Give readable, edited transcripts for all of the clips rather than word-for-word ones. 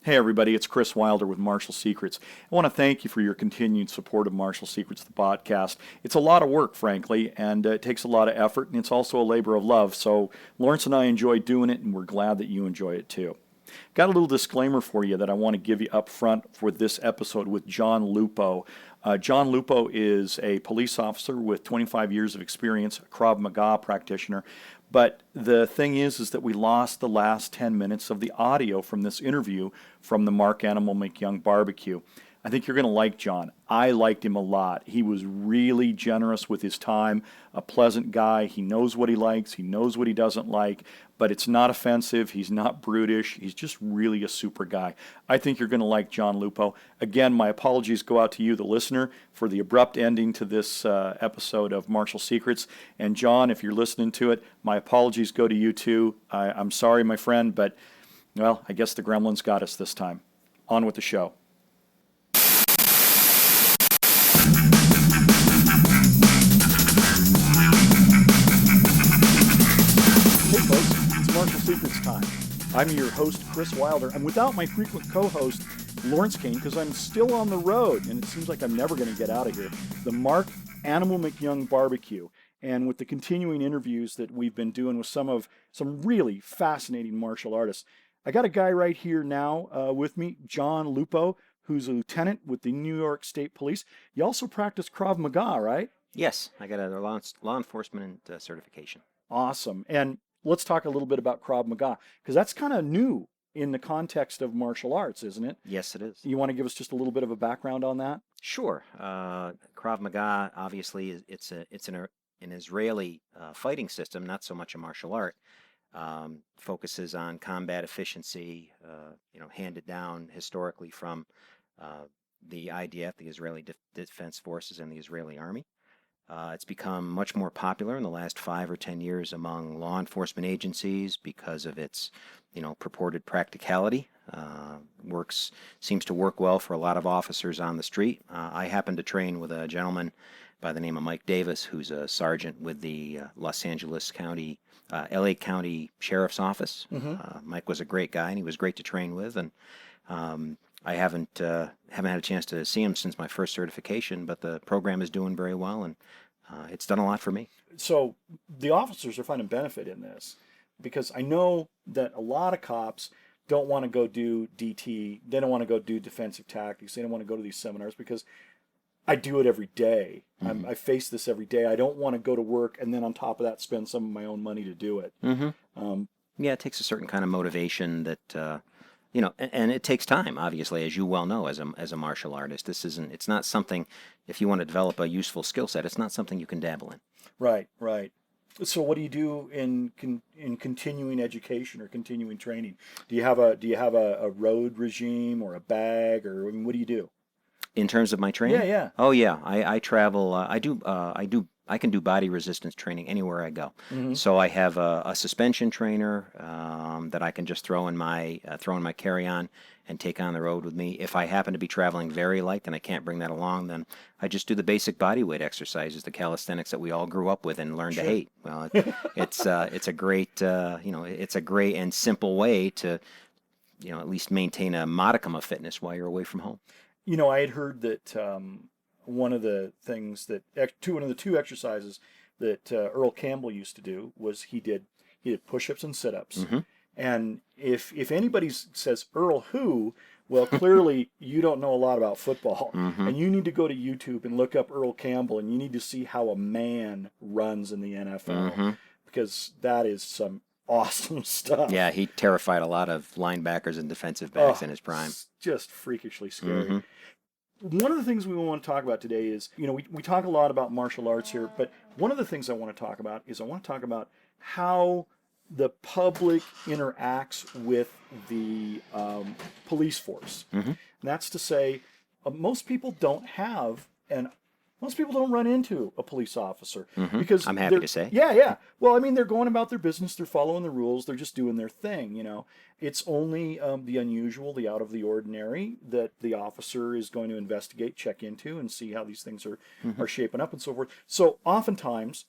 Hey everybody, it's Kris Wilder with Martial Secrets. I want to thank you for your continued support of Martial Secrets, the podcast. It's a lot of work, frankly, and it takes a lot of effort, and it's also a labor of love. So Lawrence and I enjoy doing it, and we're glad that you enjoy it too. Got a little disclaimer for you that I want to give you up front for this episode with John Lupo. John Lupo is a police officer with 25 years of experience, a Krav Maga practitioner. But the thing is that we lost the last 10 minutes of the audio from this interview from the Mark Animal McYoung barbecue. I think you're going to like John. I liked him a lot. He was really generous with his time, a pleasant guy. He knows what he likes. He knows what he doesn't like, but it's not offensive. He's not brutish. He's just really a super guy. I think you're going to like John Lupo. Again, my apologies go out to you, the listener, for the abrupt ending to this episode of Martial Secrets. And John, if you're listening to it, my apologies go to you too. I'm sorry, my friend, but, well, I guess the gremlins got us this time. On with the show. Hey folks, it's Martial Secrets time. I'm your host, Kris Wilder. I'm without my frequent co-host, Lawrence Kane, because I'm still on the road, and it seems like I'm never going to get out of here. The Mark Animal McYoung barbecue. And with the continuing interviews that we've been doing with some really fascinating martial artists, I got a guy right here now with me, John Lupo, who's a lieutenant with the New York State Police. You also practice Krav Maga, right? Yes, I got a law enforcement certification. Awesome. And let's talk a little bit about Krav Maga, because that's kind of new in the context of martial arts, isn't it? Yes, it is. You want to give us just a little bit of a background on that? Sure. Krav Maga, obviously, it's an Israeli fighting system, not so much a martial art. Focuses on combat efficiency, handed down historically from the IDF, the Israeli Defense Forces, and the Israeli Army. It's become much more popular in the last 5 or 10 years among law enforcement agencies because of its, purported practicality. Seems to work well for a lot of officers on the street. I happen to train with a gentleman by the name of Mike Davis, who's a sergeant with the Los Angeles County, LA County Sheriff's Office. Mm-hmm. Mike was a great guy, and he was great to train with, and I haven't had a chance to see him since my first certification, but the program is doing very well, and it's done a lot for me. So the officers are finding benefit in this, because I know that a lot of cops don't want to go do DT, they don't want to go do defensive tactics, they don't want to go to these seminars, because I do it every day. Mm-hmm. I face this every day. I don't want to go to work and then on top of that spend some of my own money to do it. Mm-hmm. Yeah, it takes a certain kind of motivation that, and it takes time, obviously, as you well know, as a martial artist. It's not something, if you want to develop a useful skill set, it's not something you can dabble in. Right, right. So what do you do in continuing education or continuing training? Do you have a road regime or a bag, or what do you do? In terms of my training? Yeah. Oh yeah, I travel. I can do body resistance training anywhere I go. Mm-hmm. So I have a suspension trainer that I can just throw in my carry-on and take on the road with me. If I happen to be traveling very light and I can't bring that along, then I just do the basic body weight exercises, the calisthenics that we all grew up with and learned Sure. to hate. Well, it's a great it's a great and simple way to at least maintain a modicum of fitness while you're away from home. I had heard that one of the two exercises that Earl Campbell used to do was he did push-ups and sit-ups. Mm-hmm. And if anybody says Earl who, well, clearly you don't know a lot about football. Mm-hmm. And you need to go to YouTube and look up Earl Campbell, and you need to see how a man runs in the NFL, Mm-hmm. because that is some awesome stuff. Yeah, he terrified a lot of linebackers and defensive backs in his prime. It's just freakishly scary. Mm-hmm. One of the things we want to talk about today is, we talk a lot about martial arts here, but one of the things I want to talk about is how the public interacts with the police force. Mm-hmm. And that's to say, most people don't run into a police officer. Mm-hmm. Because I'm happy to say. Yeah. Well, I mean, they're going about their business. They're following the rules. They're just doing their thing, It's only the unusual, the out of the ordinary that the officer is going to investigate, check into, and see how these things are shaping up and so forth. So oftentimes,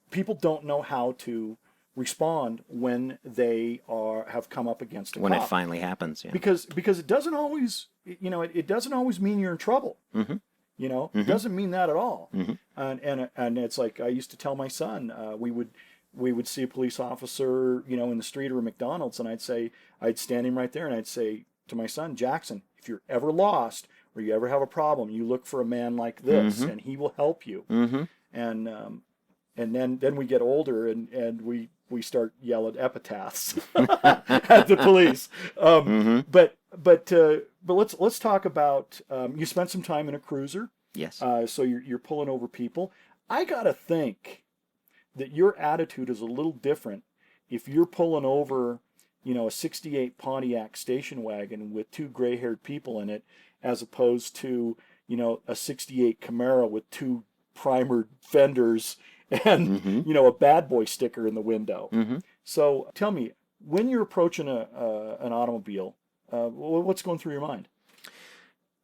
people don't know how to respond when they have come up against a When it cop. finally happens, yeah. Because it doesn't always, it doesn't always mean you're in trouble. Mm-hmm. It doesn't mean that at all. Mm-hmm. And it's like I used to tell my son, we would see a police officer, in the street or a McDonald's, and I'd stand him right there, and I'd say to my son, Jackson, if you're ever lost or you ever have a problem, you look for a man like this, Mm-hmm. and he will help you. Mm-hmm. And then we get older, and we start yelling epitaphs at the police. Mm-hmm. But let's talk about, you spent some time in a cruiser. Yes. So you're pulling over people. I gotta think that your attitude is a little different if you're pulling over, a '68 Pontiac station wagon with two gray-haired people in it, as opposed to, a '68 Camaro with two primered fenders and Mm-hmm. a bad boy sticker in the window. Mm-hmm. So tell me, when you're approaching an automobile, what's going through your mind?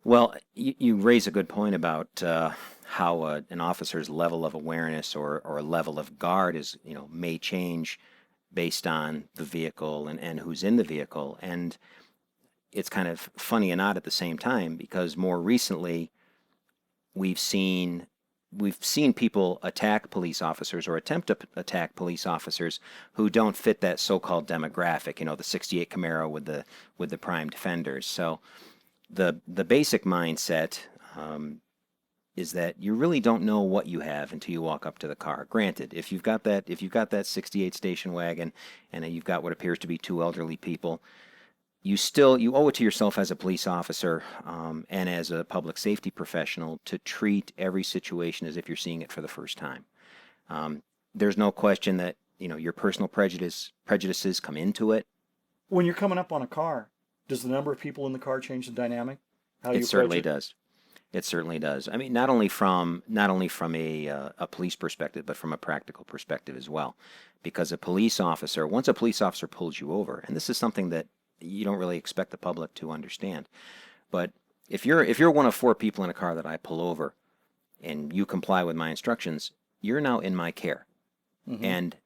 Well, you raise a good point about how an officer's level of awareness or level of guard is, may change based on the vehicle and who's in the vehicle. And it's kind of funny and odd at the same time, because more recently we've seen people attack police officers or attempt to attack police officers who don't fit that so-called demographic, the '68 Camaro with the primed fenders. So the basic mindset is that you really don't know what you have until you walk up to the car. Granted, if you've got that '68 station wagon and you've got what appears to be two elderly people, you owe it to yourself as a police officer and as a public safety professional to treat every situation as if you're seeing it for the first time. There's no question that your personal prejudices come into it. When you're coming up on a car, does the number of people in the car change the dynamic? How you It certainly approach it? does. It certainly does. I mean, not only from a police perspective, but from a practical perspective as well. Because once a police officer pulls you over, and this is something that you don't really expect the public to understand, but if you're one of four people in a car that I pull over, and you comply with my instructions, you're now in my care, Mm-hmm. and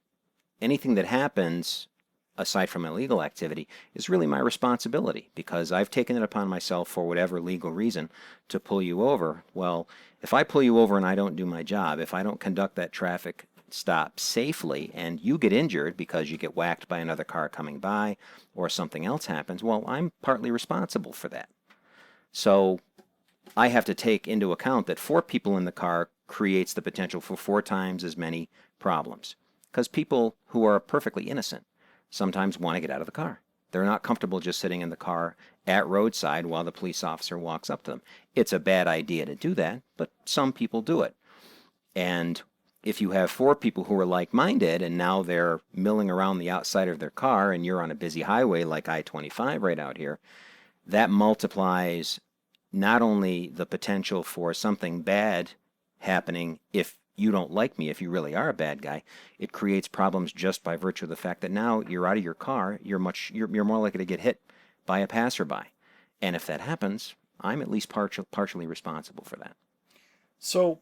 anything that happens aside from illegal activity is really my responsibility, because I've taken it upon myself for whatever legal reason to pull you over. Well, if I pull you over and I don't do my job, if I don't conduct that traffic stop safely and you get injured because you get whacked by another car coming by or something else happens, well, I'm partly responsible for that. So I have to take into account that four people in the car creates the potential for 4 times as many problems, because people who are perfectly innocent sometimes want to get out of the car. They're not comfortable just sitting in the car at roadside while the police officer walks up to them. It's a bad idea to do that, but some people do it. And if you have 4 people who are like-minded and now they're milling around the outside of their car and you're on a busy highway like I-25 right out here, that multiplies not only the potential for something bad happening if you don't like me, if you really are a bad guy, it creates problems just by virtue of the fact that now you're out of your car, you're more likely to get hit by a passerby. And if that happens, I'm at least partially responsible for that. So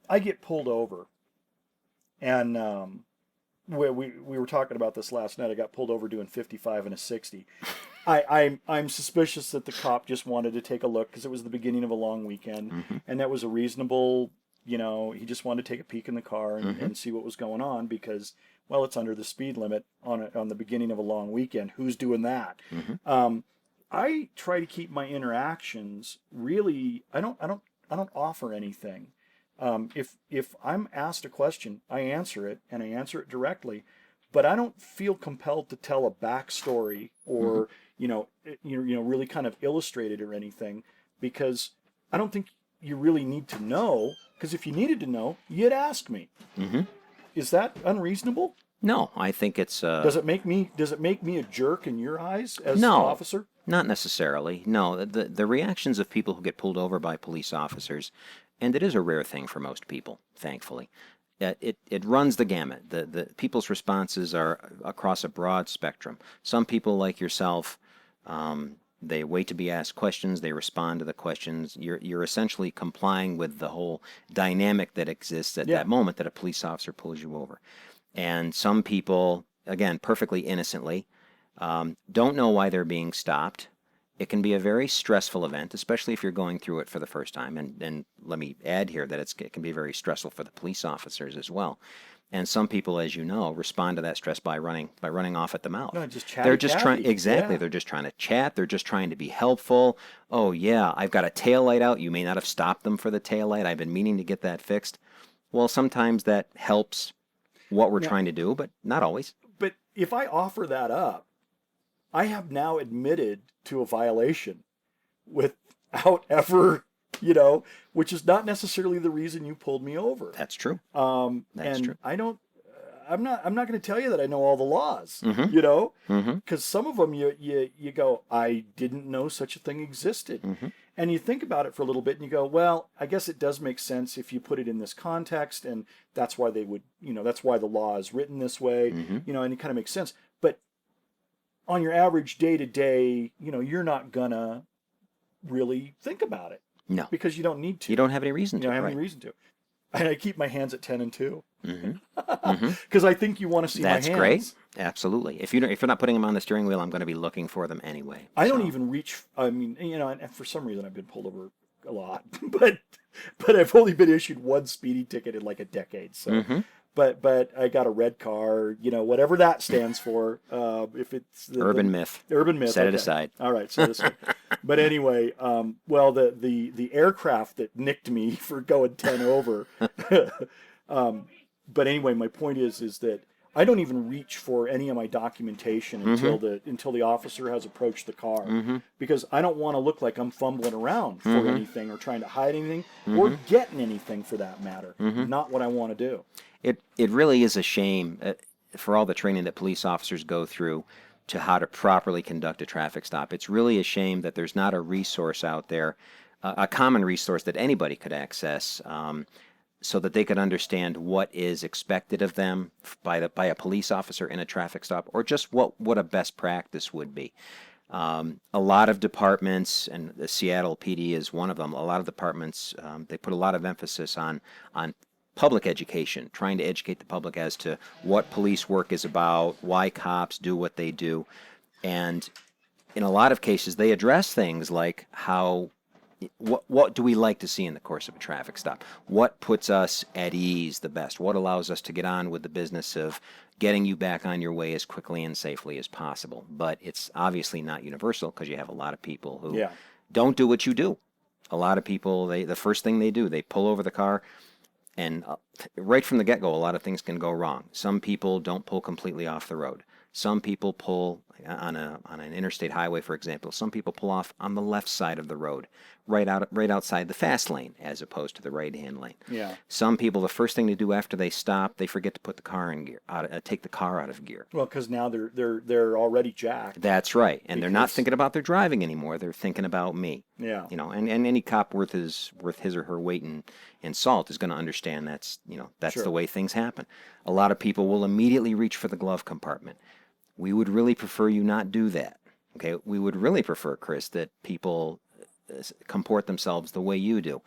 I get pulled over, and we were talking about this last night. I got pulled over doing 55 and a 60. I'm suspicious that the cop just wanted to take a look because it was the beginning of a long weekend, Mm-hmm. and that was a reasonable, he just wanted to take a peek in the car and, Mm-hmm. and see what was going on because, well, it's under the speed limit on the beginning of a long weekend. Who's doing that? Mm-hmm. I try to keep my interactions really. I don't offer anything. If I'm asked a question, I answer it and I answer it directly, but I don't feel compelled to tell a backstory or really kind of illustrate it or anything, because I don't think you really need to know. Because if you needed to know, you'd ask me. Mm-hmm. Is that unreasonable? No, I think it's... Does it make me a jerk in your eyes as No. an officer? Not necessarily. No, the reactions of people who get pulled over by police officers, and it is a rare thing for most people, thankfully, it runs the gamut. The people's responses are across a broad spectrum. Some people, like yourself, they wait to be asked questions, they respond to the questions. You're essentially complying with the whole dynamic that exists at that moment that a police officer pulls you over. And some people again, perfectly innocently, don't know why they're being stopped. It can be a very stressful event, especially if you're going through it for the first time. And let me add here that it can be very stressful for the police officers as well. And some people, as you know, respond to that stress by running off at the mouth. No, just chatty They're just trying, Cathy. exactly. Yeah. They're just trying to chat. They're just trying to be helpful. Oh yeah, I've got a tail light out. You may not have stopped them for the tail light. I've been meaning to get that fixed. Well, sometimes that helps what we're Now, trying to do, but not always. but if I offer that up, I have now admitted to a violation without ever, which is not necessarily the reason you pulled me over. That's true. That's And true. I'm not going to tell you that I know all the laws, Mm-hmm. because some of them you go, I didn't know such a thing existed. Mm-hmm. And you think about it for a little bit and you go, well, I guess it does make sense if you put it in this context, and that's why they would, that's why the law is written this way, Mm-hmm. and it kind of makes sense. But on your average day to day, you're not gonna really think about it No, because you don't need to. you don't have any reason You to. don't have Right. any reason to. And I keep my hands at 10 and 2 Mm-hmm. Mm-hmm. because I think you want to see That's my hands. great. Absolutely. If you're not putting them on the steering wheel, I'm going to be looking for them anyway. I don't So, even reach. I mean, and for some reason I've been pulled over a lot, but I've only been issued one speeding ticket in like a decade. So, Mhm. but I got a red car. Whatever that stands for. If it's Urban myth. urban myth. Set it okay. aside. All right. So this. But anyway, well, the aircraft that nicked me for going 10 over. But anyway, my point is that I don't even reach for any of my documentation until the officer has approached the car, because I don't want to look like I'm fumbling around for anything or trying to hide anything or getting anything for that matter. Not what I want to do. It really is a shame for all the training that police officers go through to how to properly conduct a traffic stop. It's really a shame that there's not a resource out there, a common resource that anybody could access, so that they could understand what is expected of them by a police officer in a traffic stop, or just what a best practice would be. A lot of departments, and the Seattle PD is one of them, a lot of departments, they put a lot of emphasis on public education, trying to educate the public as to what police work is about, why cops do what they do. And in a lot of cases, they address things like what do we like to see in the course of a traffic stop? What puts us at ease the best? What allows us to get on with the business of getting you back on your way as quickly and safely as possible? But it's obviously not universal, because you have a lot of people who don't do what you do. A lot of people, the first thing they do, they pull over the car, and right from the get-go, a lot of things can go wrong. Some people don't pull completely off the road. Some people pull on an interstate highway, for example. Some people pull off on the left side of the road, right outside the fast lane, as opposed to the right-hand lane. Yeah. Some people, the first thing they do after they stop, they forget to put the car in gear, take the car out of gear. Well, because now they're already jacked. That's right, and they're not Because- thinking about their driving anymore. They're thinking about me. Yeah. And any cop worth his or her weight in salt is going to understand that's Sure. the way things happen. A lot of people will immediately reach for the glove compartment. We would really prefer you not do that. Okay, we would really prefer, Kris, that people comport themselves the way you do.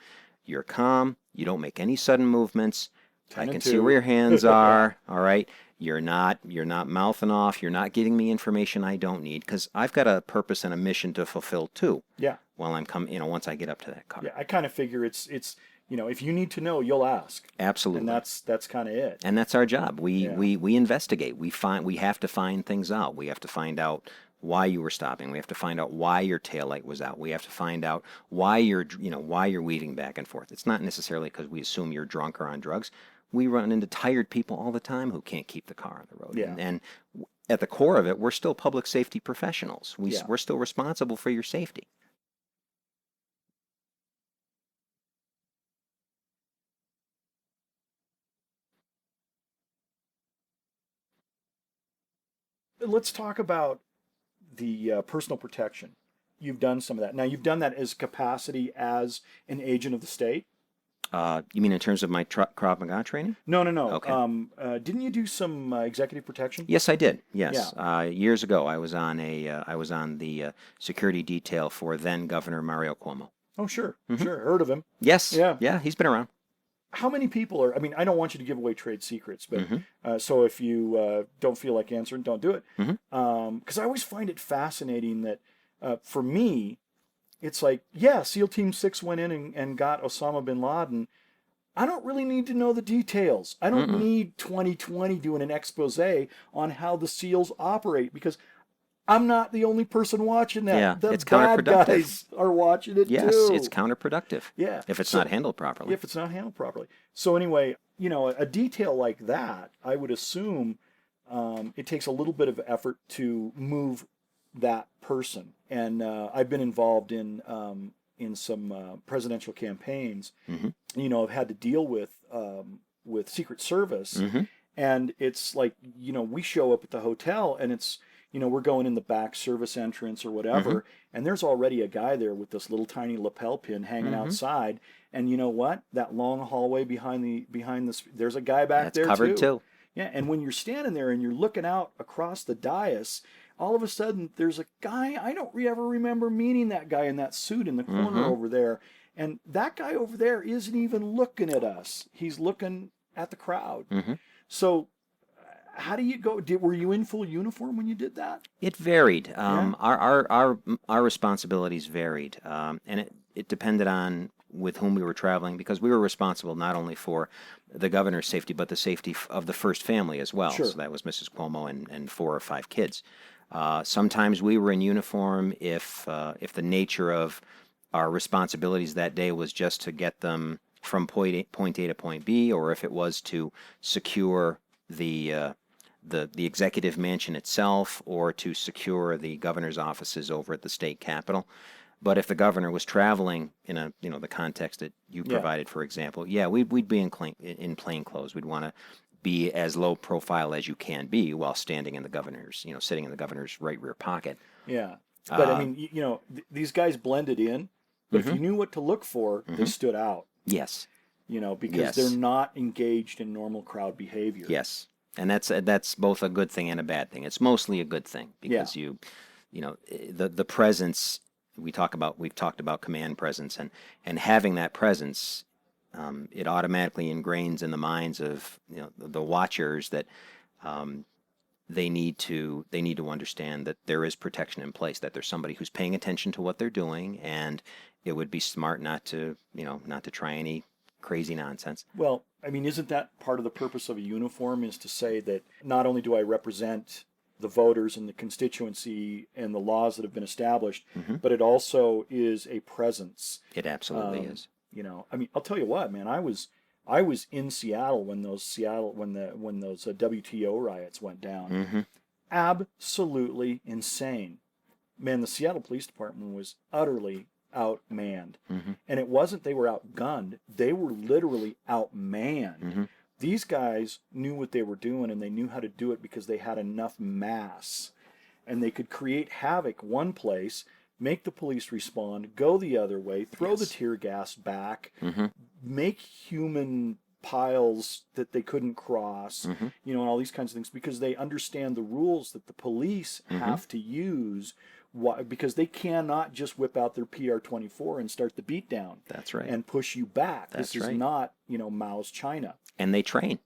You're calm. You don't make any sudden movements. 10 I and can 2. see where your hands are. All right. You're not mouthing off. You're not giving me information I don't need, because I've got a purpose and a mission to fulfill too. Yeah. While I'm once I get up to that car. Yeah. I kind of figure it's if you need to know, you'll ask. Absolutely. And that's kind of it. And that's our job. We Yeah. investigate. We have to find things out. We have to find out why you were stopping. We have to find out why your taillight was out. We have to find out why you're weaving back and forth. It's not necessarily because we assume you're drunk or on drugs. We run into tired people all the time who can't keep the car on the road. Yeah. And at the core of it, we're still public safety professionals. Yeah. We're still responsible for your safety. Let's talk about the personal protection. You've done some of that. Now, you've done that as capacity as an agent of the state? You mean in terms of my Krav Maga training? No. Okay. Didn't you do some executive protection? Yes, I did. Yes, years ago, I was on the security detail for then Governor Mario Cuomo. Oh, sure. Sure. Heard of him. Yes. Yeah. Yeah, he's been around. how many people are, I mean, I don't want you to give away trade secrets, but Mm-hmm. so if you don't feel like answering, don't do it. Mm-hmm. Because I always find it fascinating that for me, it's like, yeah, SEAL Team 6 went in and got Osama bin Laden. I don't really need to know the details. I don't Mm-mm. need 2020 doing an expose on how the SEALs operate because I'm not the only person watching Yeah, that. The it's bad counterproductive. guys are watching it Yes, it's too. counterproductive Yeah. if it's So not handled properly. if it's not handled properly. So anyway, a detail like that, I would assume it takes a little bit of effort to move that person. And I've been involved in some presidential campaigns. Mm-hmm. I've had to deal with Secret Service, Mm-hmm. and it's like we show up at the hotel, and it's we're going in the back service entrance or whatever, Mm-hmm. and there's already a guy there with this little tiny lapel pin hanging Mm-hmm. outside, and you know what? That long hallway behind the there's a guy back That's there covered too. too. Yeah, and when you're standing there and you're looking out across the dais, all of a sudden there's a guy, I don't ever remember meeting that guy in that suit in the corner Mm-hmm. over there. And that guy over there isn't even looking at us. He's looking at the crowd. Mm-hmm. So how do you go? Were you in full uniform when you did that? It varied. Yeah. Our responsibilities varied, and it depended on with whom we were traveling because we were responsible not only for the governor's safety but the safety of the first family as well. Sure. So that was Mrs. Cuomo and 4 or 5 kids. Sometimes we were in uniform if the nature of our responsibilities that day was just to get them from point A to point B, or if it was to secure the executive mansion itself, or to secure the governor's offices over at the state capitol. But if the governor was traveling in the context that you Yeah. provided, for example, yeah, we'd be in plain clothes. We'd want to be as low profile as you can be while standing in the governor's, sitting in the governor's right rear pocket. Yeah. But I Uh, mean, these guys blended in, but if Mhm. you knew what to look for, they Mhm. stood out, Yes, because Yes. they're not engaged in normal crowd behavior. yes, and that's both a good thing and a bad thing. It's mostly a good thing because the presence we've talked about command presence and having that presence, it automatically ingrains in the minds of the watchers that they need to understand that there is protection in place, that there's somebody who's paying attention to what they're doing, and it would be smart not to try any crazy nonsense. Well, I mean, isn't that part of the purpose of a uniform is to say that not only do I represent the voters and the constituency and the laws that have been established, Hmm. but it also is a presence. It absolutely Um, is. I mean, I'll tell you what, man, I was in Seattle when those WTO riots went down. Hmm. Absolutely insane. Man, the Seattle Police Department was utterly outmanned. Hmm. And it wasn't they were outgunned, they were literally outmanned. Hmm. These guys knew what they were doing, and they knew how to do it because they had enough mass. And they could create havoc one place, make the police respond, go the other way, throw the Yes. tear gas back, Hmm. make human piles that they couldn't cross, Hmm. and all these kinds of things because they understand the rules that the police Mhm. have to use. Why? Because they cannot just whip out their PR-24 and start the beatdown That's right. and push you back. That's This is right. not, Mao's China. And they train.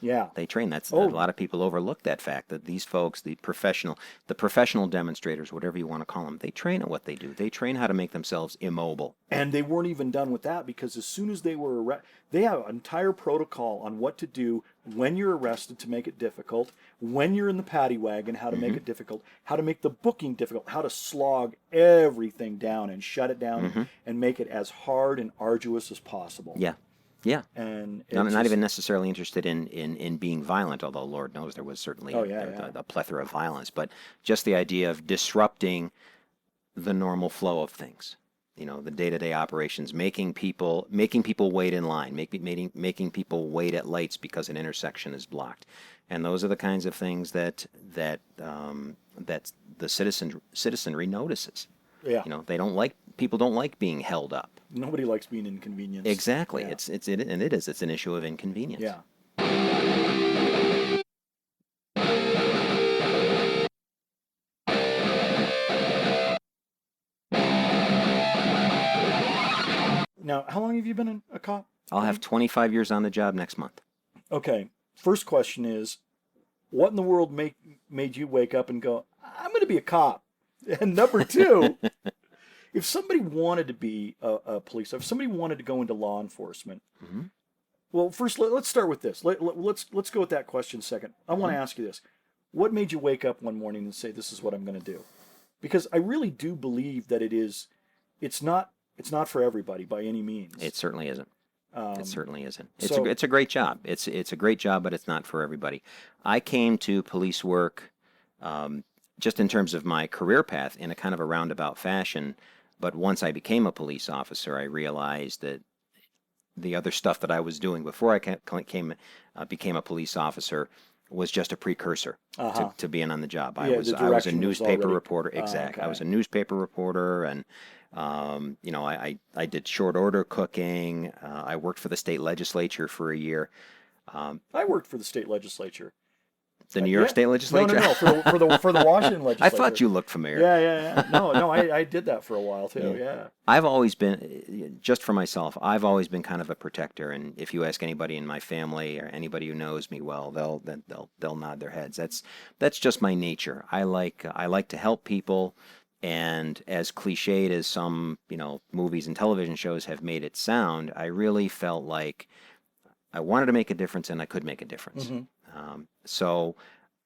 Yeah. They train. That's Oh. a lot of people overlook that fact that these folks, the professional demonstrators, whatever you want to call them, they train at what they do. They train how to make themselves immobile. And they weren't even done with that because as soon as they were arrested, they have an entire protocol on what to do when you're arrested to make it difficult, when you're in the paddy wagon, how to make it difficult, how to make the booking difficult, how to slog everything down and shut it down and make it as hard and arduous as possible. Yeah. Yeah. And Not even necessarily interested in being violent, although Lord knows there was certainly a plethora of violence, but just the idea of disrupting the normal flow of things, the day-to-day operations, making people wait in line, making people wait at lights because an intersection is blocked, and those are the kinds of things that the citizenry notices. Yeah. People don't like being held up. Nobody likes being inconvenienced. Exactly. Yeah. It's an issue of inconvenience. Yeah. Now, how long have you been a cop? I'll have 25 years on the job next month. Okay. First question is, what in the world made you wake up and go, I'm going to be a cop? And number two, if somebody wanted to be a police officer, if somebody wanted to go into law enforcement, Hmm. well, first let's start with this. Let's go with that question second. I want to ask you this: what made you wake up one morning and say, "This is what I'm going to do"? Because I really do believe that it's not for everybody by any means. It certainly isn't. It certainly isn't. It's so it's a great job. It's a great job, but it's not for everybody. I came to police work just in terms of my career path in a kind of a roundabout fashion. But once I became a police officer, I realized that the other stuff that I was doing before I became a police officer was just a precursor to being on the job. Yeah, I was the I was a direction was newspaper already- reporter. Exactly. I okay. was a newspaper reporter, and I did short order cooking. I worked for the state legislature for a year. I worked for the state legislature. The New York Yeah. State Legislature. No, for the Washington I legislature. thought you looked familiar. Yeah. No, I did that for a while too. Yeah. I've always been, just for myself, I've always been kind of a protector. And if you ask anybody in my family or anybody who knows me well, they'll nod their heads. That's just my nature. I like to help people. And as cliched as some, movies and television shows have made it sound, I really felt like I wanted to make a difference and I could make a difference. Mm-hmm. So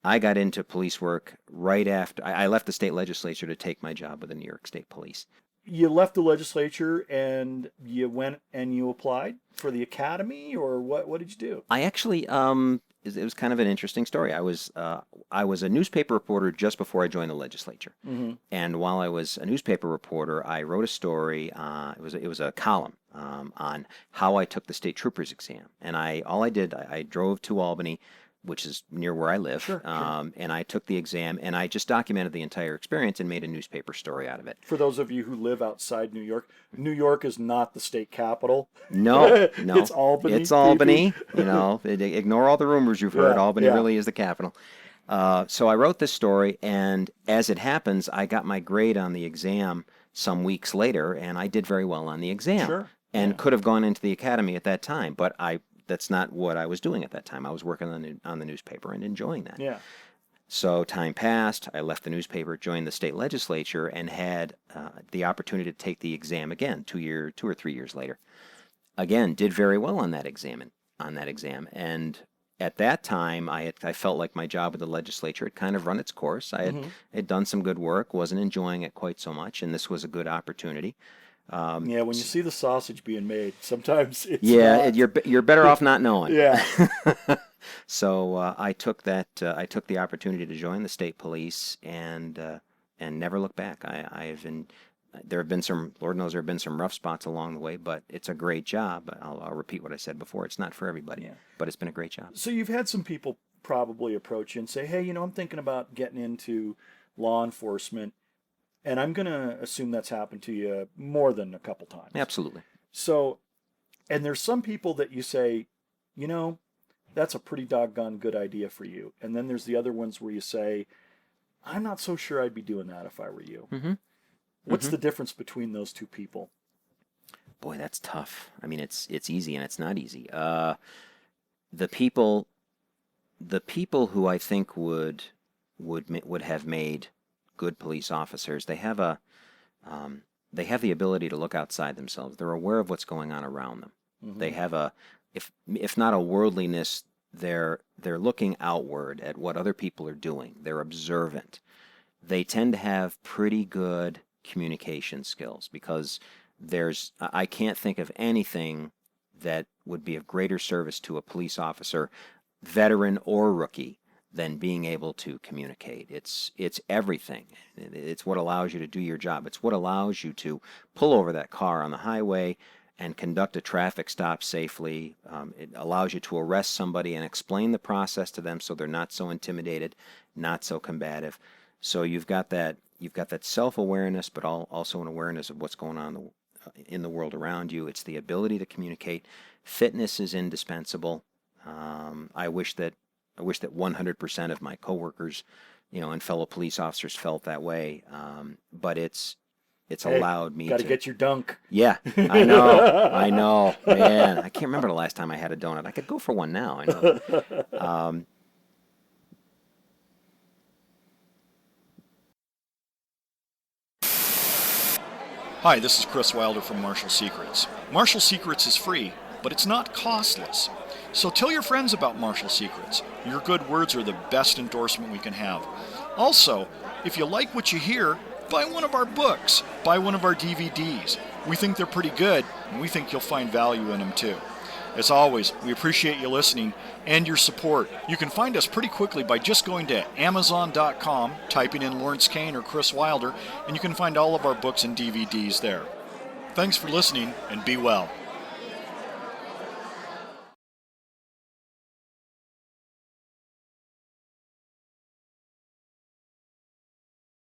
I got into police work right after I left the state legislature to take my job with the New York State Police. You left the legislature and you went and you applied for the academy, or what? What did you do? I actually, it was kind of an interesting story. I was a newspaper reporter just before I joined the legislature, Mm-hmm. and while I was a newspaper reporter, I wrote a story. It was a column on how I took the state troopers exam, and I drove to Albany, which is near where I live, Sure. and I took the exam, and I just documented the entire experience and made a newspaper story out of it. For those of you who live outside New York is not the state capital. No, It's Albany. It's Albany. Ignore all the rumors you've heard. Yeah, Albany yeah. really is the capital. So I wrote this story, and as it happens, I got my grade on the exam some weeks later, and I did very well on the exam. Sure. And Yeah. could have gone into the academy at that time, but that's not what I was doing at that time. I was working on the newspaper and enjoying that. Yeah. So time passed. I left the newspaper, joined the state legislature, and had the opportunity to take the exam again 2 or 3 years later. Again, did very well on that exam. And at that time, I felt like my job with the legislature had kind of run its course. I had done some good work, wasn't enjoying it quite so much, and this was a good opportunity. When you see the sausage being made, sometimes it's not. You're better off not knowing. Yeah. So I took the opportunity to join the state police and never look back. Lord knows there have been some rough spots along the way, but it's a great job. I'll repeat what I said before. It's not for everybody, but it's been a great job. So you've had some people probably approach you and say, hey, I'm thinking about getting into law enforcement. And I'm going to assume that's happened to you more than a couple times. Absolutely. So, and there's some people that you say, that's a pretty doggone good idea for you. And then there's the other ones where you say, I'm not so sure I'd be doing that if I were you. Mm-hmm. What's the difference between those two people? Boy, that's tough. I mean, it's easy and it's not easy. The people who I think would have made good police officers, they have the ability to look outside themselves. They're aware of what's going on around them. Mm-hmm. They have if not a worldliness, they're looking outward at what other people are doing. They're observant. They tend to have pretty good communication skills because I can't think of anything that would be of greater service to a police officer, veteran or rookie, than being able to communicate. It's everything. It's what allows you to do your job. It's what allows you to pull over that car on the highway and conduct a traffic stop safely. It allows you to arrest somebody and explain the process to them so they're not so intimidated, not so combative. So you've got that self-awareness, but also an awareness of what's going on in the world around you. It's the ability to communicate. Fitness is indispensable. I wish that 100% of my coworkers, and fellow police officers felt that way. But it's it's allowed me Got to to get your dunk. Yeah, I know, man. I can't remember the last time I had a donut. I could go for one now. I know. Hi, this is Kris Wilder from Martial Secrets. Martial Secrets is free, but it's not costless. So tell your friends about Martial Secrets. Your good words are the best endorsement we can have. Also, if you like what you hear, buy one of our books, buy one of our DVDs. We think they're pretty good, and we think you'll find value in them too. As always, we appreciate you listening and your support. You can find us pretty quickly by just going to Amazon.com, typing in Lawrence Kane or Kris Wilder, and you can find all of our books and DVDs there. Thanks for listening, and be well.